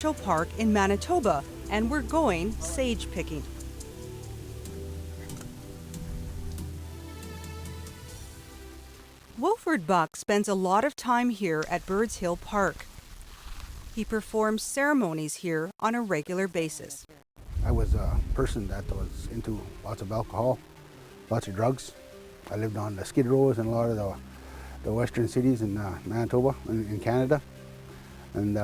Rajotte Park in Manitoba, and we're going sage picking. Wilfred Buck spends a lot of time here at Birds Hill Park. He performs ceremonies here on a regular basis. I was a person that was into lots of alcohol, lots of drugs. I lived on the skid rows in a lot of the western cities in Manitoba, in Canada. And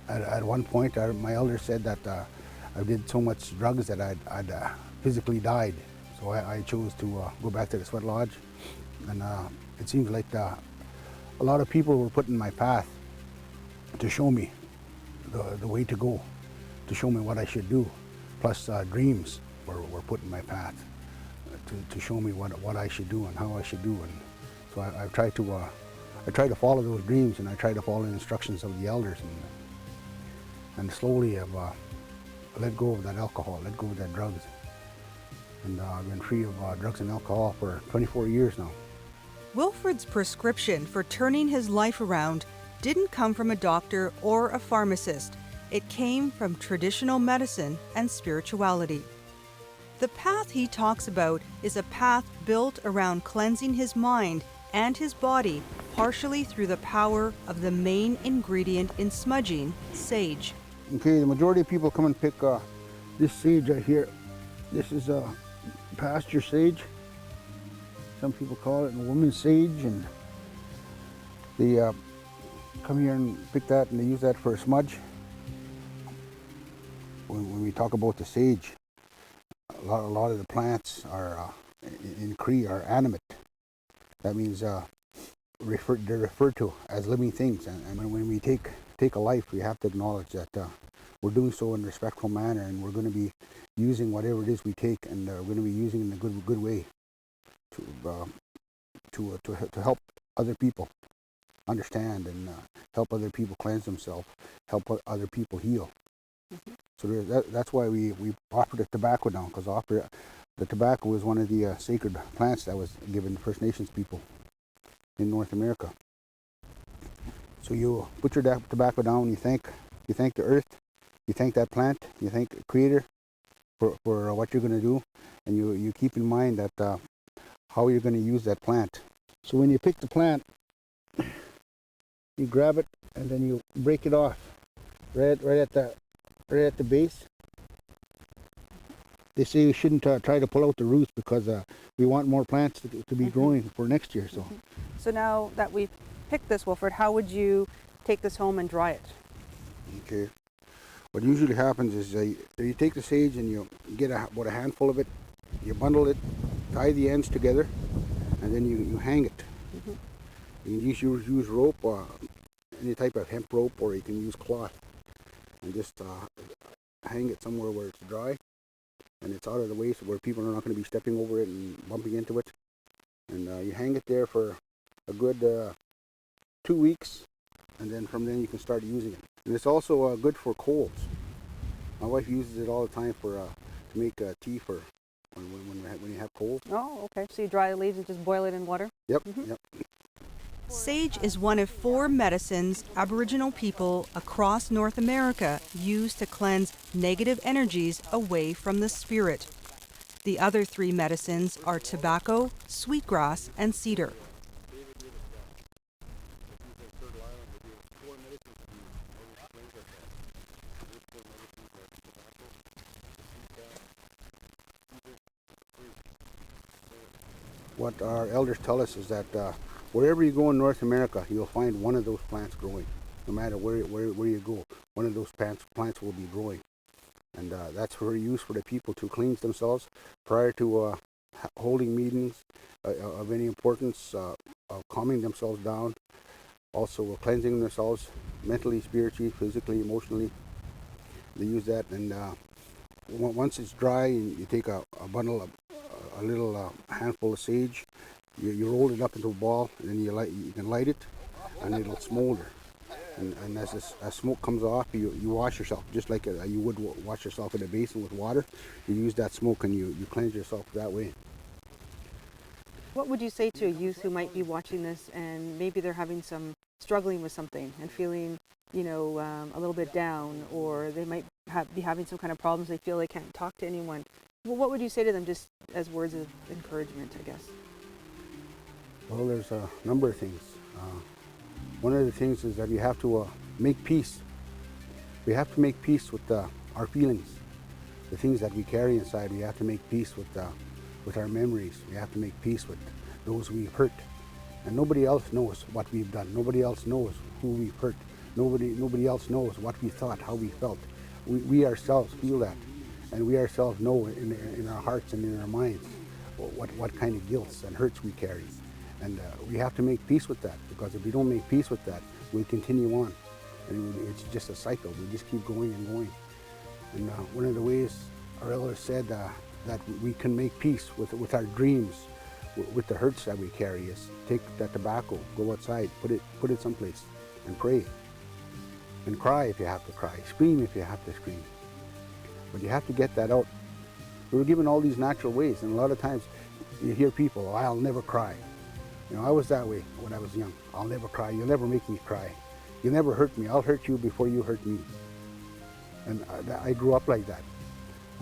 at one point, my elder said that I did so much drugs that I'd physically died. So I chose to go back to the sweat lodge. And it seems like a lot of people were put in my path to show me the way to go, to show me what I should do. Plus dreams were put in my path to show me what I should do and how I should do. And so I tried to follow those dreams, and I tried to follow the instructions of the elders, and slowly I've let go of that alcohol, let go of that drugs. And I've been free of drugs and alcohol for 24 years now. Wilfred's prescription for turning his life around didn't come from a doctor or a pharmacist. It came from traditional medicine and spirituality. The path he talks about is a path built around cleansing his mind and his body, partially through the power of the main ingredient in smudging, sage. Okay, the majority of people come and pick this sage right here. This is pasture sage. Some people call it women's sage, and they come here and pick that, and they use that for a smudge. When we talk about the sage, a lot of the plants are in Cree are animate. That means they're referred to as living things, and when we take a life, we have to acknowledge that we're doing so in a respectful manner, and we're going to be using whatever it is we take, and we're going to be using it in a good way to help other people understand, and help other people cleanse themselves, help other people heal. Mm-hmm. So that's why we offer the tobacco now, because the tobacco is one of the sacred plants that was given to First Nations people in North America. So you put your tobacco down, you thank the earth, you thank that plant, you thank the Creator for what you're going to do, and you keep in mind that how you're going to use that plant. So when you pick the plant, you grab it and then you break it off right at the base. They say you shouldn't try to pull out the roots, because we want more plants to be growing for next year. So now that we've picked this, Wilfred, how would you take this home and dry it? Okay. What usually happens is you take the sage and you get about a handful of it, you bundle it, tie the ends together, and then you hang it. Mm-hmm. You can just use rope, any type of hemp rope, or you can use cloth, and just hang it somewhere where it's dry and it's out of the way, so where people are not going to be stepping over it and bumping into it. And you hang it there for a good 2 weeks, and then from then you can start using it. And it's also good for colds. My wife uses it all the time to make tea for when you have cold. Oh, okay. So you dry the leaves and just boil it in water? Yep, mm-hmm. Yep. Sage is one of 4 medicines Aboriginal people across North America use to cleanse negative energies away from the spirit. The other 3 medicines are tobacco, sweetgrass, and cedar. What our elders tell us is that wherever you go in North America, you'll find one of those plants growing. No matter where you go, one of those plants will be growing. And that's for use for the people to cleanse themselves prior to holding meetings of any importance, of calming themselves down, also cleansing themselves mentally, spiritually, physically, emotionally. They use that, and once it's dry, you take a bundle of a little handful of sage, you roll it up into a ball, and then you can light it, and it'll smolder. And as smoke comes off, you wash yourself just like you would wash yourself in a basin with water. You use that smoke and you cleanse yourself that way. What would you say to a youth who might be watching this and maybe they're having some struggling with something and feeling, a little bit down, or they might be having some kind of problems, they feel they can't talk to anyone. Well, what would you say to them just as words of encouragement, I guess? Well, there's a number of things. One of the things is that you have to make peace. We have to make peace with our feelings, the things that we carry inside. We have to make peace with our memories. We have to make peace with those we've hurt. And nobody else knows what we've done. Nobody else knows who we've hurt. Nobody else knows what we thought, how we felt. We ourselves feel that. And we ourselves know in our hearts and in our minds what kind of guilts and hurts we carry. And we have to make peace with that, because if we don't make peace with that, we'll continue on. And it's just a cycle. We just keep going and going. And one of the ways our elders said that we can make peace with our dreams, with the hurts that we carry, is take that tobacco, go outside, put it someplace, and pray. And cry if you have to cry. Scream if you have to scream. But you have to get that out. We were given all these natural ways, and a lot of times you hear people, "Oh, I'll never cry." I was that way when I was young. "I'll never cry. You'll never make me cry. You'll never hurt me. I'll hurt you before you hurt me." And I grew up like that.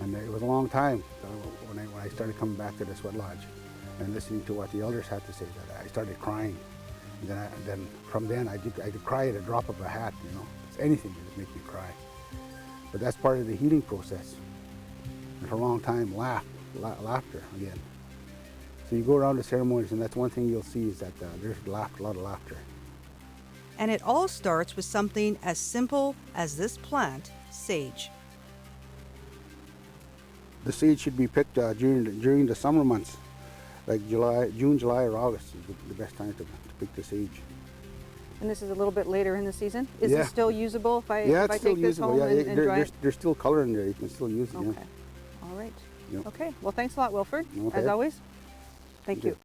And it was a long time when I started coming back to the sweat lodge and listening to what the elders had to say, that I started crying. And then from then I could cry at a drop of a hat. It's anything that would make me cry. But that's part of the healing process. And for a long time, laughter again. So you go around the ceremonies, and that's one thing you'll see, is that there's a lot of laughter. And it all starts with something as simple as this plant, sage. The sage should be picked during the summer months, like June, July, or August is the best time to pick the sage. And this is a little bit later in the season? Is Yeah. it still usable if I It's still take this usable. home Yeah, and dry it? there's still color in there. You can still use it. Okay. Yeah. All right. Yep. Okay. Well, thanks a lot, Wilfred, Okay. as always. Thank you.